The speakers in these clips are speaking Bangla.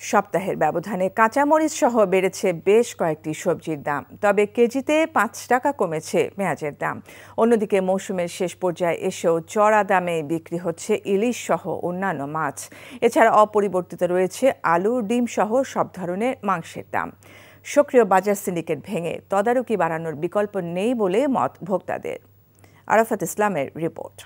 সপ্তাহের ব্যবধানে কাঁচামরিচ সহ বেড়েছে বেশ কয়েকটি সবজির দাম, তবে কেজিতে ৫ টাকা কমেছে পেঁয়াজের দাম। অন্যদিকে মৌসুমের শেষ পর্যায়ে এসেও চড়া দামে বিক্রি হচ্ছে ইলিশ সহ অন্যান্য মাছ। এছাড়া অপরিবর্তিত রয়েছে আলু, ডিম সহ সব ধরনের মাংসের দাম। সক্রিয় বাজার সিন্ডিকেট ভেঙে তদারকি বাড়ানোর বিকল্প নেই বলে মত ভোক্তাদের। আরাফাত ইসলামের রিপোর্ট।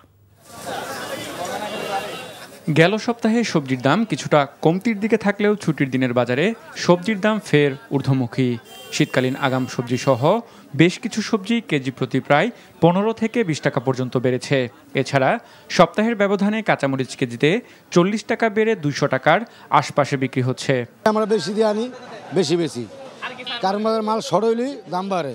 গেল সপ্তাহে সবজির দাম কিছুটা কমতির দিকে থাকলেও ছুটির দিনের বাজারে সবজির দাম ফের ঊর্ধ্বমুখী। শীতকালীন আগাম সবজি সহ বেশ কিছু সবজি কেজি প্রতি প্রায় ১৫ থেকে ২০ টাকা পর্যন্ত বেড়েছে। এছাড়া সপ্তাহের ব্যবধানে কাঁচামরিচ কেজিতে ৪০ টাকা বেড়ে ২০০ টাকার আশপাশে বিক্রি হচ্ছে। আমরা বেশি দিয়ে আনি, বেশি কারণ মাল শর্ট হইলে দাম বাড়ে।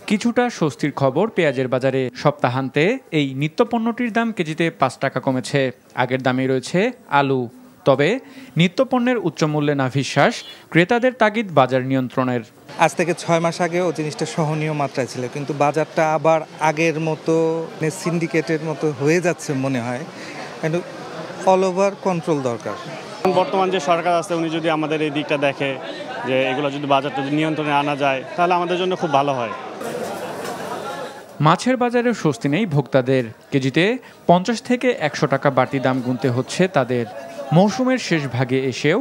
কিছুটা স্বস্তির খবর পেঁয়াজের বাজারে। সপ্তাহান্তে এই নিত্যপণ্যটির দাম কেজিতে ৫ টাকা কমেছে। আগের দামেই রয়েছে আলু। তবে নিত্যপণ্যের উচ্চমূল্যে না বিশ্বাস ক্রেতাদের তাগিদ বাজার নিয়ন্ত্রণের। আজ থেকে ৬ মাস আগেও জিনিসটা সহনীয় মাত্রায় ছিল, কিন্তু বাজারটা আবার আগের মতো সিন্ডিকেটের মতো হয়ে যাচ্ছে মনে হয়। কিন্তু অল ওভার কন্ট্রোল দরকার। বর্তমান যে সরকার আছে উনি যদি আমাদের এই দিকটা দেখে যে এগুলো যদি বাজারটা নিয়ন্ত্রণে আনা যায় তাহলে আমাদের জন্য খুব ভালো হয়। মাছের বাজারে স্বস্তি নেই ভোক্তাদের। কেজিতে ৫০ থেকে ১০০ টাকা বাড়তি দাম গুনতে হচ্ছে তাদের। মৌসুমের শেষ ভাগে এসেও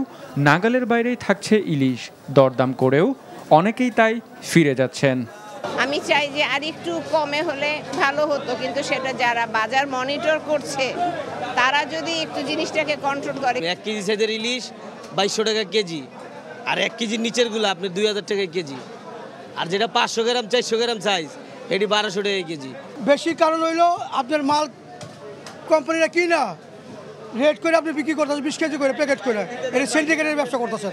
নাগালের বাইরেই থাকছে ইলিশ। দরদাম করেও অনেকেই তাই ফিরে যাচ্ছেন। আমি চাই যে আর একটু কমে হলে ভালো হতো, কিন্তু সেটা যারা বাজার মনিটর করছে তারা যদি একটু জিনিসটাকে কন্ট্রোল করে। ১ কেজি সাইজের ইলিশ ২২০০ টাকা কেজি, আর ১ কেজির নিচের গুলো আপনি ২০০০ টাকা কেজি, আর যেটা ৫০০ গ্রাম ৪০০ গ্রাম সাইজ এটি ১২০০ টাকা কেজি। বেশি কারণ হইলো আপনার মাল কোম্পানিরা কি না রেট করে আপনি বিক্রি করতেছে ২০ কেজি করে প্যাকেট করে, এটা সিন্ডিকেটের ব্যবসা করতেছে।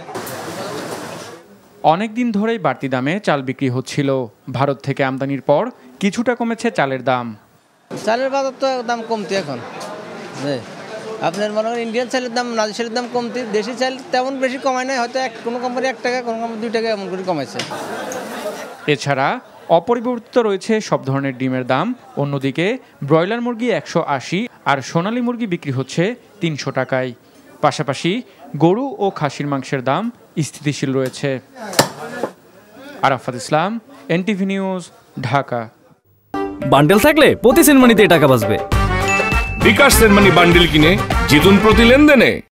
অনেক দিন ধরেই বাড়তি দামে চাল বিক্রি হচ্ছিল। ভারত থেকে আমদানির পর কিছুটা কমেছে চালের দাম। চালের বাজার তো দাম কমতি এখন। আপনার মনে করেন ইন্ডিয়ান চালের দাম, নাজি চালের দাম কমতি, দেশি চাল তেমন বেশি কমায় নাই, হয়তো কোনো কোম্পানি ১ টাকা, কোনো কোম্পানি ২ টাকা এমন করে কমাইছে। এছাড়া অপরিবর্তিত রয়েছে সব ধরনের ডিমের দাম। অন্যদিকে ব্রয়লার মুরগি ১৮০ আর সোনালী মুরগি বিক্রি হচ্ছে ৩০০ টাকায়। পাশাপাশি গরু ও খাসির মাংসের দাম স্থিতিশীল রয়েছে। আরাফাত ইসলাম, এনটিভি নিউজ, ঢাকা। বান্ডেল থাকলে প্রতি সেনমানিতে টাকা বাঁচবে। বিকাশ সেনমানি বান্ডেল কিনে জিতুন প্রতি লেনদেনে।